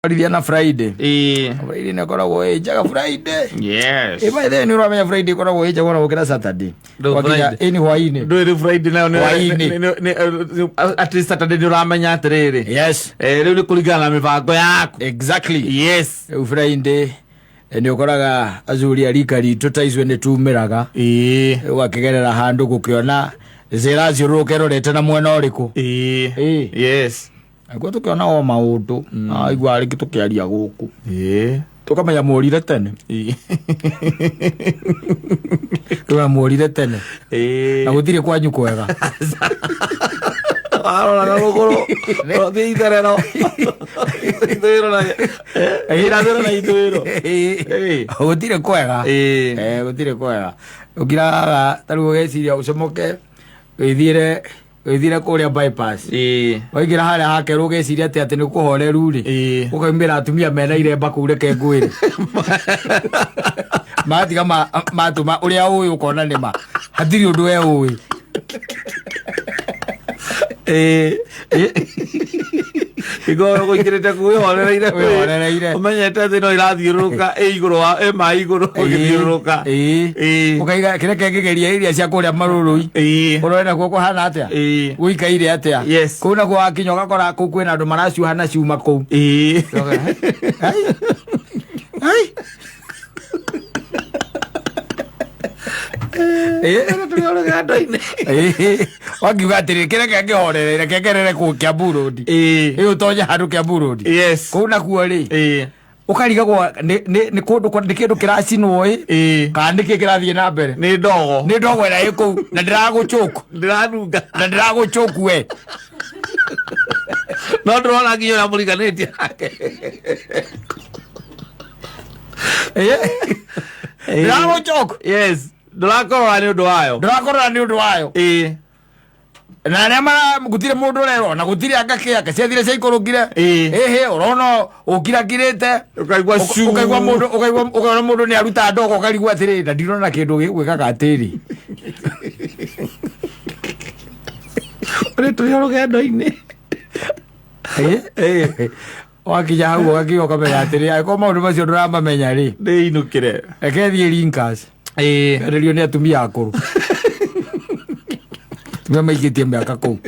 Ariana Friday. Friday ne kora wo ejaga Friday. Yes. By then you know Friday kora wo ejaga kora kira Saturday. Wakija any Friday. Do Friday na at least Saturday do ramanya atiriri. Yes. Rero kuligana mivango yako. Exactly. Yes. Friday ni ukoraga azuri arika rito taizwe ne tumiraga. Wakigerera handu gukiona zirazi rukero leta na mwena uriku. Yes. Agwa tukiona o maundu aigwa ari tukiaria guku tukamenya morire tene tukamorire tene na gutire kwanyu kwega arora gukuru no thiitherero na ithwiro gutire kwega gutire kwega ukiraga tarugo geciria ucomoke withire kuria bypass waigira haria hake rugeciria ati ni kuhoreru ri ukaimbira atumia mena iremba kureke ngwire matiga matuma uria uyi ukona nima hatiri undu we uyi igoro guikirite kuhorereire umenyete thino irathiuruka iguru wa mai iguru githiuruka ukaiga kireke ngigeria iria cia kuria marurui urona guo kuhana atia guikaire atia kuna kwa akinyo gakora ku kwina andu maraciuhana ciuma ku wakiuga atiri kireke ngihorerere kegerere ku Kiambu Road utonya handu Kiambu Road kuna kuo ri ukariga gwa ni kundu ni kindu kiracinwo kana niki kirathie na mbere ni ndogo ira iku na ndiraguchuku ndiranunga na ndiraguchuku we no ndrona ngiyo na muriganeti yake ndiraguchuku ndurakorora ni undu wayo na nema gutire mundu rero na gutire angake akaciathire cia ikurungire urona ukirakirite ukaigwa mundu ni aruta ndogo ukarigwa atiri na ndirona kindu gwikaga atiri uri turi rugendo-ini wakija hau gakigo kamenya atiri ako maundu macio nduramamenya ri ni inukire ekethie linkas rerio ni atumia akuru tumia maigitie miaka kuu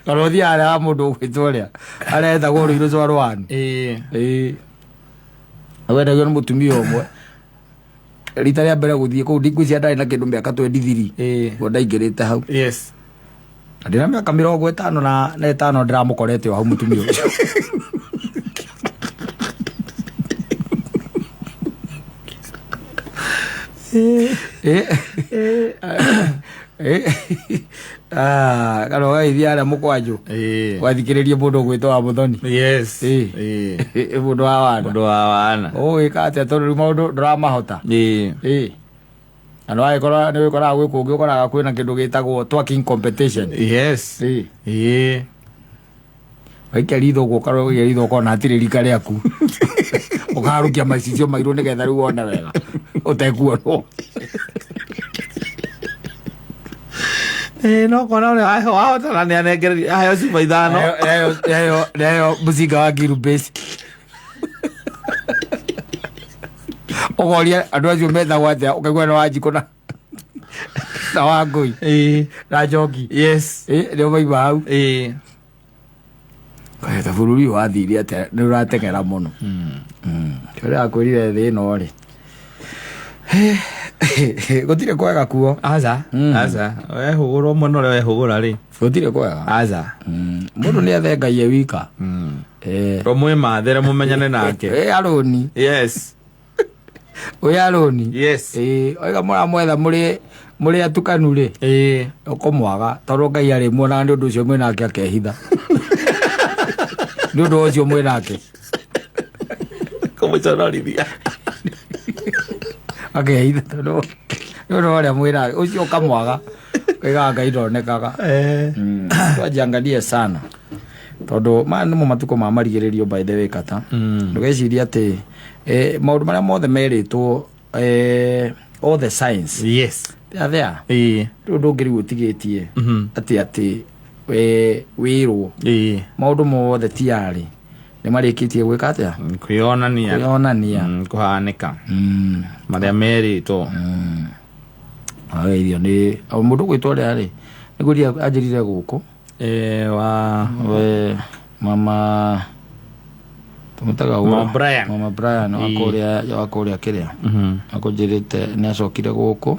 karothia aria mundu ugwitwo ria arethagwo ruiru cwa rwanu awendagio ni mutumia umwe rita ria mbere guthie kuu ndingwiciria ndari na kindu miaka 23 ngo ndaingirite hau ndina miaka 50 na 5 ndiramukorete hau mutumia ucio kana gaithia aria mukwanju wathikiririe mundu gwitwo wa Muthoni mundu wa wana ugika atia tondu maundu nduramahota ano agikora ni wikora gwi kungi ukoraga kwina kindu gitagwo twerking competition waikia ritho gukaro ritho kona atiri rika riaku ukarukia macicio mairu nigetha riu wone wega utekuonwo no kona uri wahotana ni anengeri ayo ciba ithano eyo mucinga wa Gilbert ugoria andu acio methagwo atia ukaigua na Wanjiku na Wangui na Njoki nio maima hau kaita bururi wathire atia ni uratengera muno kore akwirire thi no ri gutire kwega kuo aza we huguro muno we hugura ri gutire kwega aza mundu ni athengaie wika ro mwe mathere mumenyane nake aroni oya aroni oiga mura mwetha muri atukanu ri ukomwaga tondu Ngai ari muona ndi undu ucio mwe nake akehitha ndi undu ucio mwe nake kumucororithia akehitha tondu uria mwira ucio kamwaga oiga Ngai ndonekaga twanjangalie sana tondu nimo matuko ma marigiririo by the way kata ndugeciria ati maundu maria mothe meritwo all the science athea rä u ndå ngä rigå tigä tie atä wä maå mothe tiarä nä marä kä tie gwä ka atä kwĩonania kũhanĩka marĩa merĩtwo ageithio nä må ndå gwä twa rä arä nä gwä ria anjä rire gå kå mama Mama Brian wakå rä a kä rä a akå njä rä te nä acokire gå kå